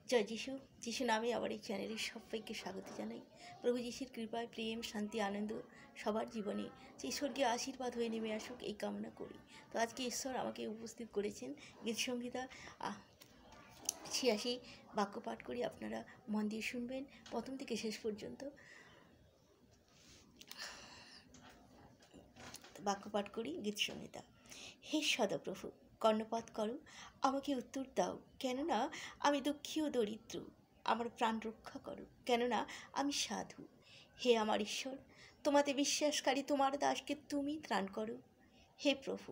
জয় যিশু। যিশু নামে আবার এই চ্যানেলের সবাইকে স্বাগত জানাই। প্রভু যিশুর কৃপায় প্রেম, শান্তি, আনন্দ সবার জীবনে যে স্বর্গীয় আশীর্বাদ হয়ে নেমে আসুক এই কামনা করি। তো আজকে ঈশ্বর আমাকে উপস্থিত করেছেন গীত সংহিতা 86 বাক্য পাঠ করি, আপনারা মন দিয়ে শুনবেন প্রথম থেকে শেষ পর্যন্ত। বাক্য পাঠ করি গীত সংহিতা। হে সদাপ্রভু, কর্ণপাত করো, আমাকে উত্তর দাও, কেননা আমি দুঃখী ও দরিদ্র। আমার প্রাণ রক্ষা করো, কেননা আমি সাধু। হে আমার ঈশ্বর, তোমাতে বিশ্বাসকারী তোমার দাসকে তুমি ত্রাণ করো। হে প্রভু,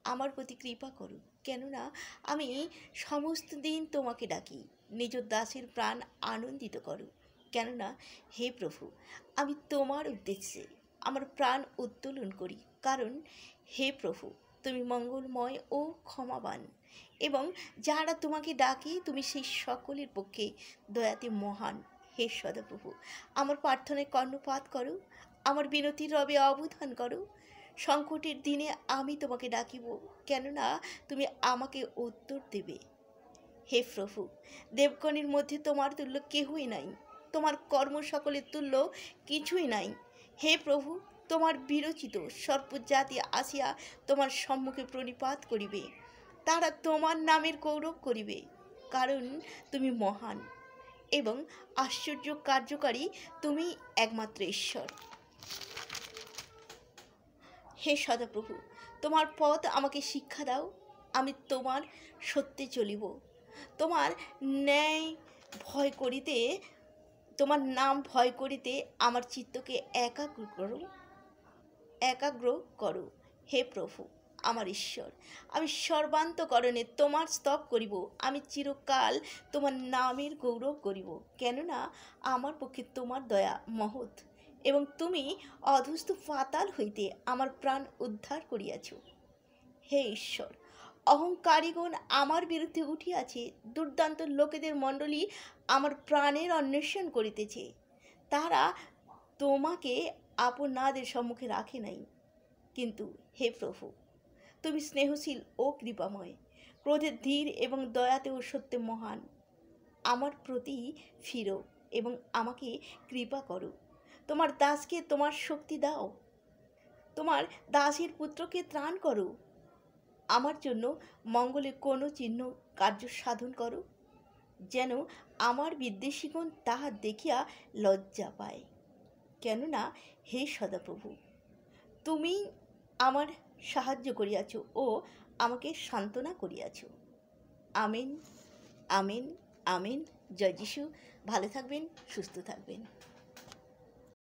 আমার প্রতি কৃপা করো, কেননা আমি সমস্ত দিন তোমাকে ডাকি। নিজ দাসের প্রাণ আনন্দিত করো, কেননা হে প্রভু, আমি তোমার উদ্দেশ্যে আমার প্রাণ উত্তোলন করি। কারণ হে প্রভু, তুমি মঙ্গলময় ও ক্ষমাবান, এবং যারা তোমাকে ডাকে তুমি সেই সকলের পক্ষে দয়াতে মহান। হে সদাপ্রভু, আমার প্রার্থনায় কর্ণপাত করো, আমার বিনতির রবে অবধান করো। সংকটের দিনে আমি তোমাকে ডাকিব, কেননা তুমি আমাকে উত্তর দেবে। হে প্রভু, দেবগণের মধ্যে তোমার তুল্য কেহই নাই, তোমার কর্ম সকলের তুল্য কিছুই নাই। হে প্রভু, তোমার বিরচিত সর্বজাতি আসিয়া তোমার সম্মুখে প্রণিপাত করিবে, তারা তোমার নামের গৌরব করিবে, কারণ তুমি মহান এবং আশ্চর্য কার্যকারী, তুমি একমাত্র ঈশ্বর। হে সদাপ্রভু, তোমার পথ আমাকে শিক্ষা দাও, আমি তোমার সত্যে চলিব। তোমার ন্যায় ভয় করিতে, তোমার নাম ভয় করিতে আমার চিত্তকে একাগ্র করো। হে প্রভু আমার ঈশ্বর, আমি সর্বান্তকরণে তোমার স্তব করিব, আমি চিরকাল তোমার নামের গৌরব করিব, কেননা আমার পক্ষে তোমার দয়া মহৎ, এবং তুমি অধস্তু পাতাল হইতে আমার প্রাণ উদ্ধার করিয়াছ। হে ঈশ্বর, অহংকারীগণ আমার বিরুদ্ধে উঠিয়াছে, দুর্দান্ত লোকেদের মণ্ডলী আমার প্রাণের অন্বেষণ করিতেছে। তারা তোমাকে আপনাদের সম্মুখে রাখে নাই। কিন্তু হে প্রভু, তুমি স্নেহশীল ও কৃপাময়, ক্রোধে ধীর এবং দয়াতেও সত্যে মহান। আমার প্রতি ফিরো এবং আমাকে কৃপা করো। তোমার দাসকে তোমার শক্তি দাও, তোমার দাসের পুত্রকে ত্রাণ করো। আমার জন্য মঙ্গলে কোনো চিহ্ন কার্য সাধন করো, যেন আমার বিদ্বেষীগণ তাহা দেখিয়া লজ্জা পায়। কেননা হে সদাপ্রভু, তুমি আমার সাহায্য করিয়াছ ও আমাকে সান্ত্বনা করিয়াছ। আমিন, আমিন, আমিন। জয় যিশু। ভালো থাকবেন, সুস্থ থাকবেন।